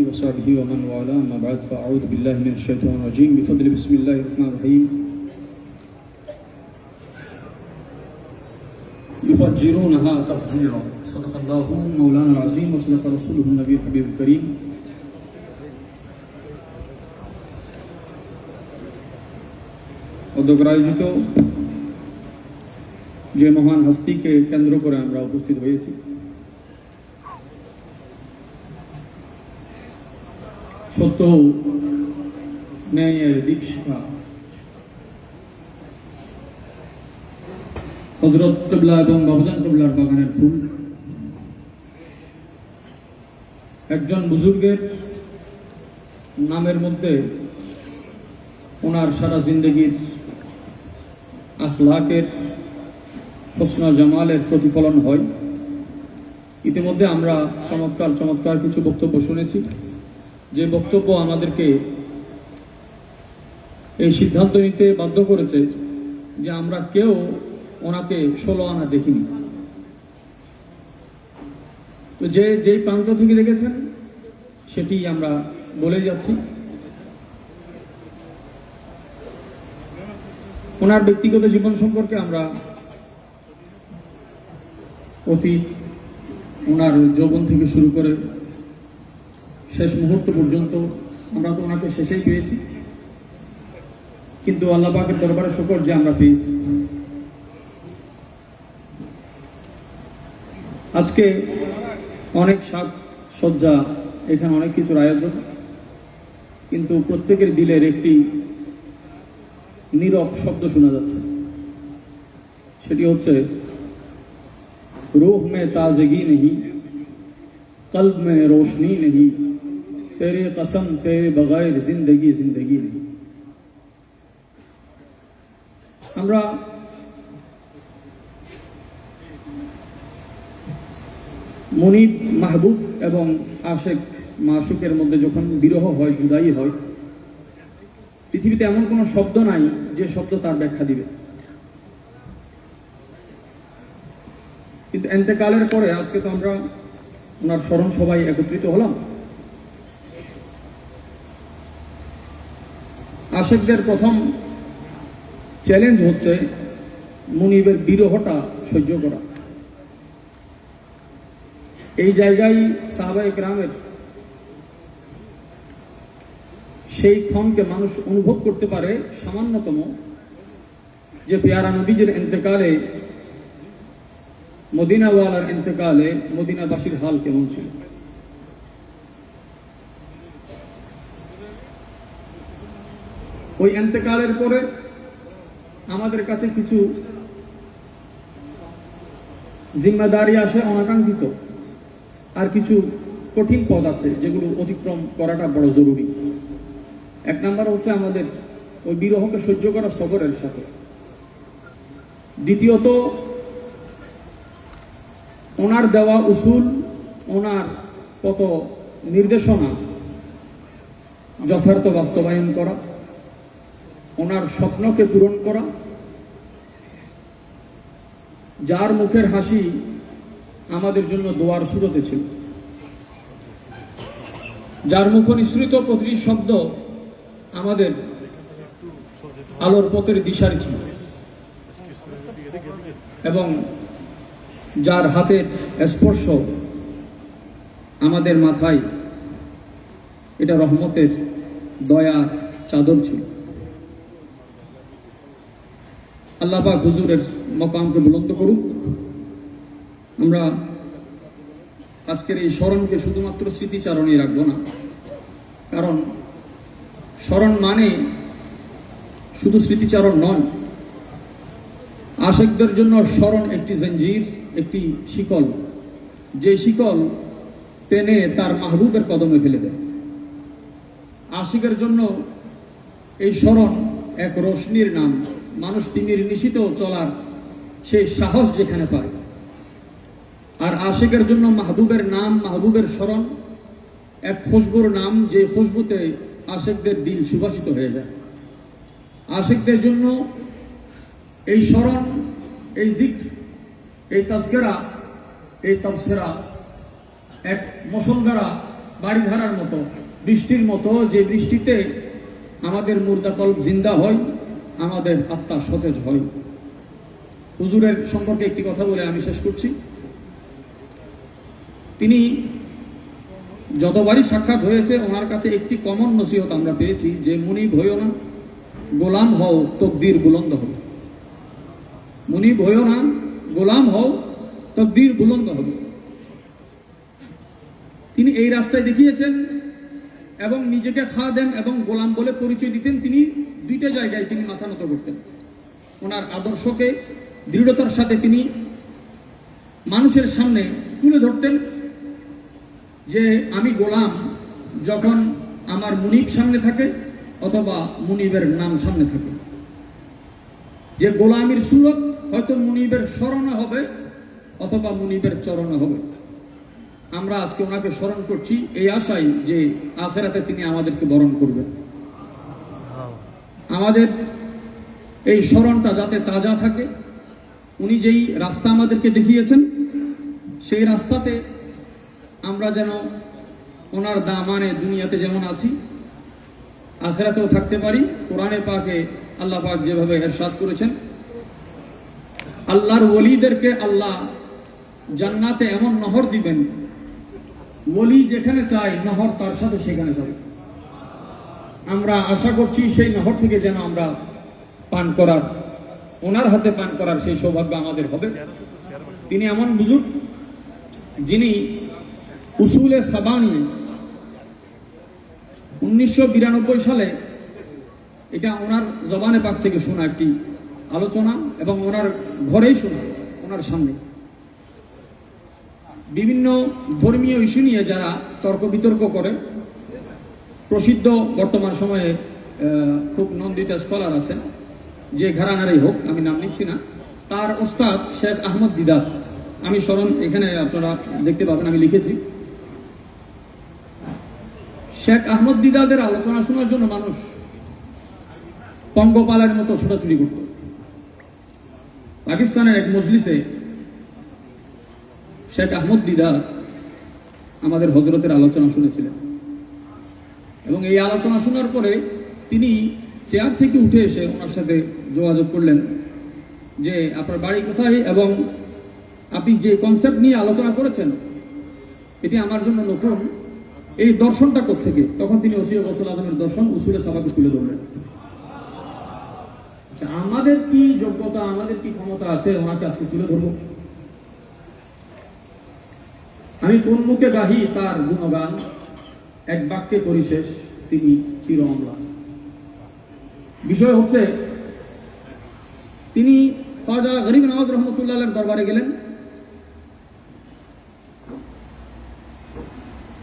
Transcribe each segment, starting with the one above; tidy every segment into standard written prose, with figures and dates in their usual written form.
وصحبه ومن والاه أما بعد فأعوذ بالله من الشيطان الرجيم بفضل بسم الله الرحمن الرحيم يفجرونها تفجيرا صدق الله مولانا العظيم وصدق رسوله النبي الحبيب الكريم অধ্যগ্রায়োজিত যে মহান হস্তিকে কেন্দ্র করে আমরা উপস্থিত হয়েছি, সত্য ন্যায়ের দীপশিখা হযরত কিবলা এবং বাবুজান কিবলার বাগানের ফুল, একজন বুজুর্গের নামের মধ্যে ওনার সারা জিন্দগির আখলাকের হোসন জামালের প্রতিফলন হয়। ইতিমধ্যে আমরা চমৎকার কিছু বক্তব্য শুনেছি, যে বক্তব্য আমাদেরকে এই সিদ্ধান্ত নিতে বাধ্য করেছে যে আমরা কেউ ওনাকে 16 আনা দেখিনি। তো যেই প্রান্ত থেকে দেখেছেন সেটি আমরা বলে যাচ্ছি। ওনার ব্যক্তিগত জীবন সম্পর্কে আমরা অতীত, ওনার যৌবন থেকে শুরু করে শেষ মুহূর্ত পর্যন্ত আমরা তো ওনাকে শেষেই পেয়েছি, কিন্তু আল্লাহ পাকের দরবারে শুকর যে আমরা পেয়েছি। আজকে অনেক সাজ সজ্জা, এখানে অনেক কিছুর আয়োজন, কিন্তু প্রত্যেকের দিলের একটি নীরব শব্দ শোনা যাচ্ছে, সেটি হচ্ছে रूह में ताजगी नहीं, कल्ब में रोशनी नहीं, तेरे कसम तेरे बगैर जिंदगी जिंदगी नहीं। আমরা মুনিব মাহবুব এবং আশেক মাশুকের মধ্যে যখন বিরহ হয়, জুদাই হয়, পৃথিবীতে এমন কোনো শব্দ নাই যে শব্দ তার ব্যাখ্যা দিবে। কিন্তু এন্তেকালের পরে আজকে তো আমরা ওনার স্মরণ সবাই একত্রিত হলাম। আশেকদের প্রথম চ্যালেঞ্জ হচ্ছে মুনিবের বিরহটা সহ্য করা। এই জায়গায় সাহাবায়ে কেরামের সেই ক্ষণকে মানুষ অনুভব করতে পারে সামান্যতম, যে পেয়ারা নবীজির ইন্তেকালে, মদিনাওয়ালার ইন্তেকালে মদিনাবাসীর হাল কেমন ছিল। ওই ইন্তেকালের পরে আমাদের কাছে কিছু জিম্মাদারি আসে অনাকাঙ্ক্ষিত, আর কিছু কঠিন পথ আছে যেগুলো অতিক্রম করাটা বড় জরুরি। এক নাম্বার হচ্ছে আমাদের ওই বিরহকে সহ্য করা সবরের সাথে। দ্বিতীয়ত, ওনার দেওয়া উসুল, ওনার কত নির্দেশনা যথার্থ বাস্তবায়ন করা, ওনার স্বপ্নকে পূরণ করা। যার মুখের হাসি আমাদের জন্য দোয়ার সুরতে ছিল, যার মুখ নিঃসৃত প্রতিটি শব্দ আমাদের আলোর পথের দিশারি ছিল, এবং যার হাতের স্পর্শ আমাদের মাথায় এটা রহমতের দয়ার চাদর ছিল। আল্লাহ পাক হুজুরের মকামকে বুলন্দ করুক। আমরা আজকের এই স্মরণকে শুধুমাত্র স্মৃতিচারণে রাখবো না, কারণ স্মরণ মানে শুধু স্মৃতিচারণ নয়। আশেকদের জন্য স্মরণ একটি জঞ্জির, একটি শিকল, যে শিকল টেনে তার মাহবুবের কদমে ফেলে দেয়। আশিকের জন্য এই স্মরণ এক রোশনির নাম, মানুষ তিমির নিশিতেও চলার সেই সাহস যেখানে পায়। আর আশিকের জন্য মাহবুবের নাম, মাহবুবের স্মরণ এক খুশবুর নাম, যে খুশবুতে আশেকদের দিল সুবাসিত হয়ে যায়। আশিকদের জন্য এই স্মরণ, এই জিক্র, এই তাজকিরা, এই তাফসিরা এক মুসলধারা বাড়িধারার মতো, বৃষ্টির মতো, যে বৃষ্টিতে আমাদের মুর্দা কল্ব জিন্দা হয়, আমাদের আত্মা সতেজ হয়। হুজুরের সম্পর্কে একটি কথা বলে আমি শেষ করছি। তিনি যতবারই সাক্ষাৎ হয়েছে, ওনার কাছে একটি কমন নসিহত আমরা পেয়েছি যে মুনিব হইও না, গোলাম হও, তকদির বুলন্দ হবে। মুনিব হইও না, গোলাম হও, তকদির বুলন্দ হবে। তিনি এই রাস্তায় দেখিয়েছেন এবং নিজেকে খাদেম এবং গোলাম বলে পরিচয় দিতেন। তিনি দুইটা জায়গায় তিনি মাথা নত করতেন। ওনার আদর্শকে দৃঢ়তার সাথে তিনি মানুষের সামনে তুলে ধরতেন যে আমি গোলাম যখন আমার মুনিব সামনে থাকে অথবা মুনিবের নাম সামনে থাকে। যে গোলামির সুরত হয়তো মুনিবের স্মরণে হবে অথবা মুনিবের চরণে হবে। আমরা আজকে ওনাকে স্মরণ করছি এই আশায় যে আখিরাতে তিনি আমাদেরকে বরণ করবেন। আমাদের এই স্মরণটা যাতে তাজা থাকে, উনি যেই রাস্তা আমাদেরকে দেখিয়েছেন সেই রাস্তাতে আমরা যেন ওনার দামানে দুনিয়াতে যেমন আছি আখিরাতেও থাকতে পারি। কোরআনে পাকে আল্লাহ পাক যেভাবে ইরশাদ করেছেন, আল্লাহর ওলিদেরকে আল্লাহ জান্নাতে এমন নহর দিবেন, ওলি যেখানে চায় নহর তার সাথে সেখানে যাবে। আমরা আশা করছি সেই নহর থেকে যেন আমরা পান করার, ওনার হাতে পান করার সেই সৌভাগ্য আমাদের হবে। তিনি এমন বুজুর্গ যিনি উসুলে সাবানি 1992 সালে, এটা ওনার জবানে পাক থেকে শোনা একটি আলোচনা এবং ওনার ঘরেই শোনা, ওনার সামনে বিভিন্ন ধর্মীয় ইস্যু নিয়ে যারা তর্ক বিতর্ক করে, প্রসিদ্ধ বর্তমান সময়ে খুব নন্দিত স্কলার আছেন, যে ঘরানারই হোক, আমি নাম নিচ্ছি না, তার ওস্তাদ শেখ আহমদ দিদাত, আমি স্মরণ এখানে আপনারা দেখতে পাবেন, আমি লিখেছি। শেখ আহমদ দিদাদের আলোচনা শোনার জন্য মানুষ পঙ্গপালের মতো ছোটাছুটি করত। পাকিস্তানের এক মজলিসে শেখ আহমদ দিদার আমাদের হজরতের আলোচনা শুনেছিলেন এবং এই আলোচনা শোনার পরে তিনি চেয়ার থেকে উঠে এসে ওনার সাথে যোগাযোগ করলেন যে আপনার বাড়ি কোথায় এবং আপনি যে কনসেপ্ট নিয়ে আলোচনা করেছেন এটি আমার জন্য নতুন, এই দর্শনটা কোত্থেকে? তখন তিনি ওসিয়ে গৌসুল আজমের দর্শন উসুলে সাবাকে তুলে ধরলেন। আচ্ছা, আমাদের কি যোগ্যতা, আমাদের কি ক্ষমতা আছে ওনাকে আজকে তুলে ধরবো? আমি কোন মুখে গাহি তার গুণগান, এক বাক্যে করি শেষ, তিনি চির অম্লান। বিষয় হচ্ছে তিনি খাজা গরিব নওয়াজ রহমতুল্লাহের দরবারে গেলেন।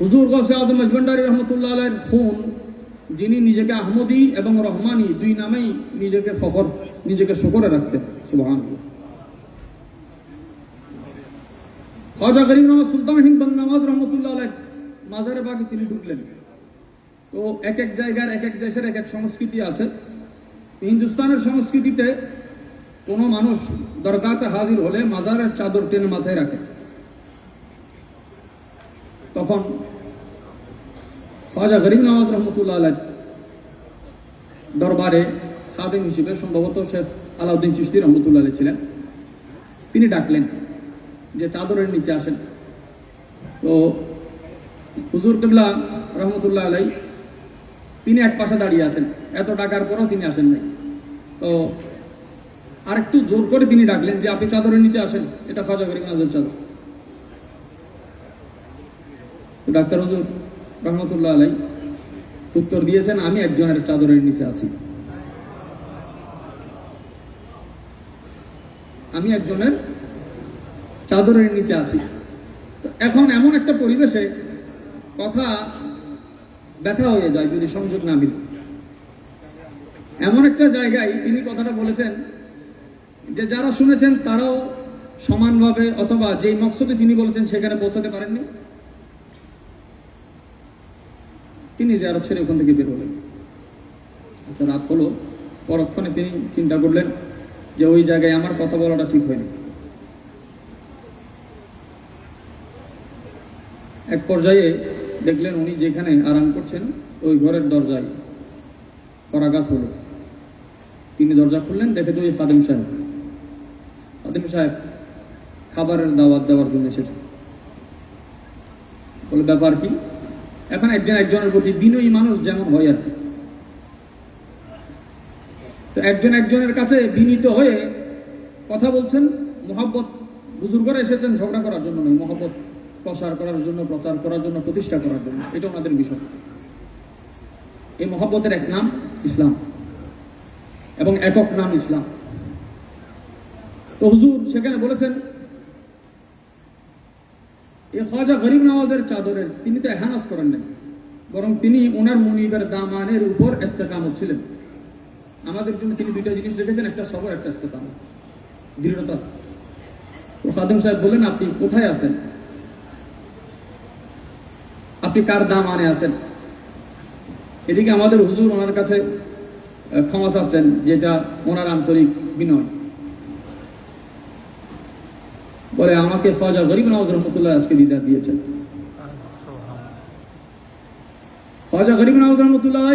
হুজুর গৌসে আজম মজবন্ডারি রহমতুল্লাহের খুন, যিনি নিজেকে আহমদি এবং রহমানি দুই নামেই নিজেকে ফখর, নিজেকে শকরে রাখতেন। সুবহানাল্লাহ। খাজা গরিব নওয়াজ সুলতান হিন্দ বাংলা নওয়াজ রহমতুল্লাহ মাজারে বাগে তিনি ঢুকলেন। তো এক এক জায়গার এক এক দেশের এক এক সংস্কৃতি আছে। হিন্দুস্তানের সংস্কৃতিতে কোনো মানুষ দরগাতে হাজির হলে মাজারের চাদর টেনে মাথায় রাখে। তখন খাজা গরিব নওয়াজ রহমতুল্লাহ দরবারে খাদেম হিসেবে সম্ভবত শেখ আলাউদ্দিন চিশতি রহমতুল্লাহ ছিলেন। তিনি ডাকলেন যে চাদরের নিচে আসেন। তো হুজুর কিবলা রহমতুল্লাহ আলাই তিনি এক পাশে দাঁড়িয়ে আছেন, এত ডাকার পরেও তিনি আসেন নাই। তো আরেকটু জোর করে তিনি ডাকলেন যে আপনি চাদরের নিচে আসেন, এটা খাজা গরিব নওয়াজের চাদর। তো ডাক্তার হুজুর রহমতুল্লাহ আলাই উত্তর দিয়েছেন, আমি একজনের চাদরের নিচে আছি, আমি একজনের চাদরের নিচে আছি। তো এখন এমন একটা পরিবেশে কথা ব্যথা হয়ে যায় যদি সংযোগ না মিলে। এমন একটা জায়গায় তিনি কথাটা বলেছেন যে যারা শুনেছেন তারাও সমানভাবে অথবা যেই মকসদে তিনি বলেছেন সেখানে পৌঁছাতে পারেননি। তিনি যে আরো ছেড়ে ওখান থেকে বের হলেন। আচ্ছা, রাত হলো, পরক্ষণে তিনি চিন্তা করলেন যে ওই জায়গায় আমার কথা বলাটা ঠিক হয়নি। এক পর্যায়ে দেখলেন উনি যেখানে আরাম করছেন ওই ঘরের দরজায় করাঘাত হলো। তিনি দরজা খুললেন, দেখে যে ওই খাদেম সাহেব খাবারের দাওয়াত দেওয়ার জন্য এসেছে। বলে ব্যাপার কি? এখন একজন একজনের প্রতি বিনয়ী মানুষ যেমন হয় আর কি, তো একজন একজনের কাছে বিনীত হয়ে কথা বলছেন। মহব্বত, বুজুর্গরা এসেছেন ঝগড়া করার জন্য নয়, মহব্বত প্রসার করার জন্য, প্রচার করার জন্য, প্রতিষ্ঠা করার জন্য। এটা ওনাদের বিষয়। এই মহব্বতের এক নাম ইসলাম এবং একক নাম ইসলাম। তো হুজুর সেখানে বলেছেন এই খাজা গরিব নওয়াজের চাদরের তিনি তো এহানত করেন নাই, বরং তিনি ওনার মুনিবের দামানের উপর ইস্তেকামত ছিলেন। আমাদের জন্য তিনি দুইটা জিনিস রেখেছেন, একটা সবর, একটা ইস্তেকামত, দৃঢ়তা। তো খাদেম সাহেব বললেন, আপনি কোথায় আছেন? আপনি কার দামানে আছেন? এদিকে আমাদের হুজুর ওনার কাছে ক্ষমা চাচ্ছেন, যেটা ওনার আন্তরিক বিনয়। বলে আমাকে খাজা গরিব নওয়াজ রহমতুল্লাহ আজকে দিদার দিয়েছেন। খাজা গরিব নওয়াজ রহমতুল্লাহ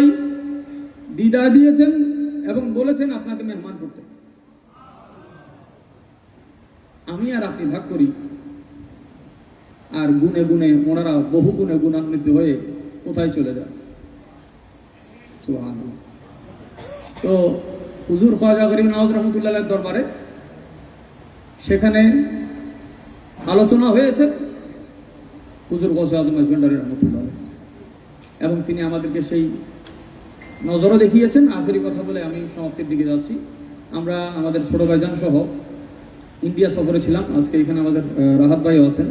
দিদার দিয়েছেন এবং বলেছেন আপনাকে মেহমান করতে। আমি আর আপনি ভাগ করি, আর গুনে গুনে ওনারা বহু গুণে গুণান্বিত হয়ে কোথায় চলে যায়। সুবহানাল্লাহ। তো হুজুর খাজা গরিব নওয়াজ রহমতুল্লাহ দরবারে সেখানে আলোচনা হয়েছে হুজুর গৌসে আজম আজমেন্ডারি রহমতুল্লাহ, এবং তিনি আমাদেরকে সেই নজরও দেখিয়েছেন। আখেরি কথা বলে আমি সমাপ্তির দিকে যাচ্ছি। আমরা আমাদের ছোট ভাইজান সহ ইন্ডিয়া সফরে ছিলাম। আজকে এখানে আমাদের রাহাত ভাইও আছেন,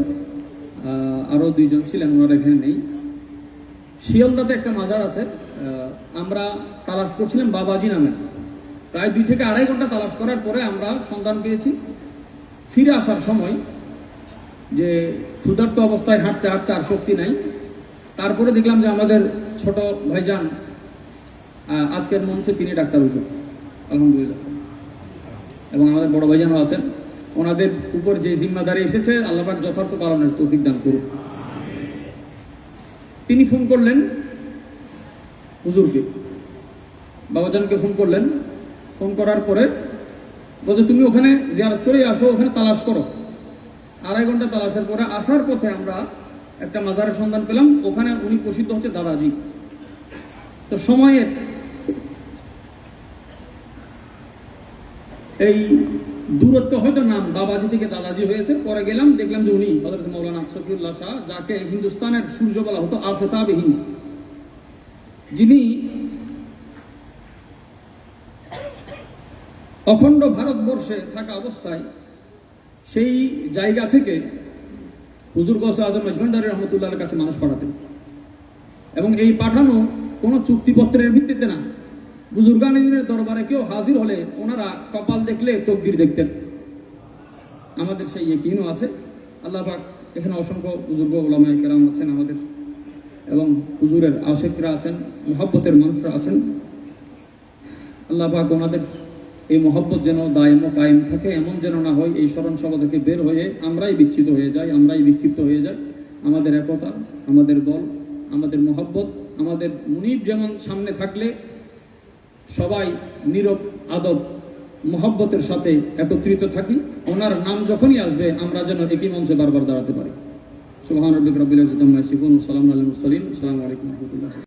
আরও দুইজন ছিলেন, ওনারা এখানে নেই। শিয়ালদাতে একটা মাজার আছে, আমরা তালাশ করছিলাম বাবাজি নামে। প্রায় 2 থেকে আড়াই ঘন্টা তালাশ করার পরে আমরা সন্ধান পেয়েছি। ফিরে আসার সময় যে ক্ষুধার্ত অবস্থায় হাঁটতে হাঁটতে আর শক্তি নাই, তারপরে দেখলাম যে আমাদের ছোট ভাইজান আজকের মঞ্চে তিনি ডাক্তার হুজুর, আলহামদুলিল্লাহ। এবং আমাদের বড় ভাইজানও আছেন। ওনাদের উপর যে জিম্মাদারি এসেছে আল্লাহ পাক যথার্থ পালনের তৌফিক দান করুন। তিনি ফোন করলেন হুজুরকে, বাবাজানকে ফোন করলেন। ফোন করার পরে বলছে তুমি ওখানে জিয়ারত করে আসো, ওখানে তালাশ করো। আড়াই ঘন্টা তালাশের পরে আসার পথে আমরা একটা মাজারের সন্ধান পেলাম। ওখানে উনি প্রসিদ্ধ হচ্ছে দাদাজি। তো সময়ের এই দূরত্ব হয়তো নাম বাবাজি থেকে দাদাজি হয়েছে। পরে গেলাম, দেখলাম যে উনি হযরত মাওলানা শফিউল্লাহ শাহ, যাকে হিন্দুস্তানের সূর্য বলা হতো, আফতাবে হিন্দ, যিনি অখণ্ড ভারতবর্ষে থাকা অবস্থায় সেই জায়গা থেকে হুজুর গৌসে আজম আজমেন্ডারি রহমতুল্লাহর কাছে মানুষ পাঠাতেন। এবং এই পাঠানো কোনো চুক্তিপত্রের ভিত্তিতে না। বুজুর্গানের দরবারে কেউ হাজির হলে ওনারা কপাল দেখলে তকদির দেখতেন। আমাদের সেই ইয়াকিনও আছে। আল্লাহ পাক এখানে অসংখ্য বুজুর্গ ওলামায়ে কেরাম আছেন আমাদের, এবং হুজুরের আশিকরা আছেন, মহব্বতের মানুষরা আছেন। আল্লাহ পাক ওনাদের এই মহব্বত যেন দায়েম ও কায়েম থাকে, এমন যেন না হয় এই স্মরণ সভা থেকে বের হয়ে আমরাই বিচ্ছিত হয়ে যাই, আমরাই বিক্ষিপ্ত হয়ে যাই। আমাদের একতা, আমাদের বল, আমাদের মহব্বত, আমাদের মুনিব যেমন সামনে থাকলে সবাই নীরব আদব মহব্বতের সাথে একত্রিত থাকি, ওনার নাম যখনই আসবে আমরা যেন একই মঞ্চে বারবার দাঁড়াতে পারি। সুবহান রাব্বিকা রাব্বিল ইজ্জাতি আম্মা ইয়াসিফুন ওয়া সালামুন আলাল মুরসালিন। আসসালামু আলাইকুম ওয়া রাহমাতুল্লাহ।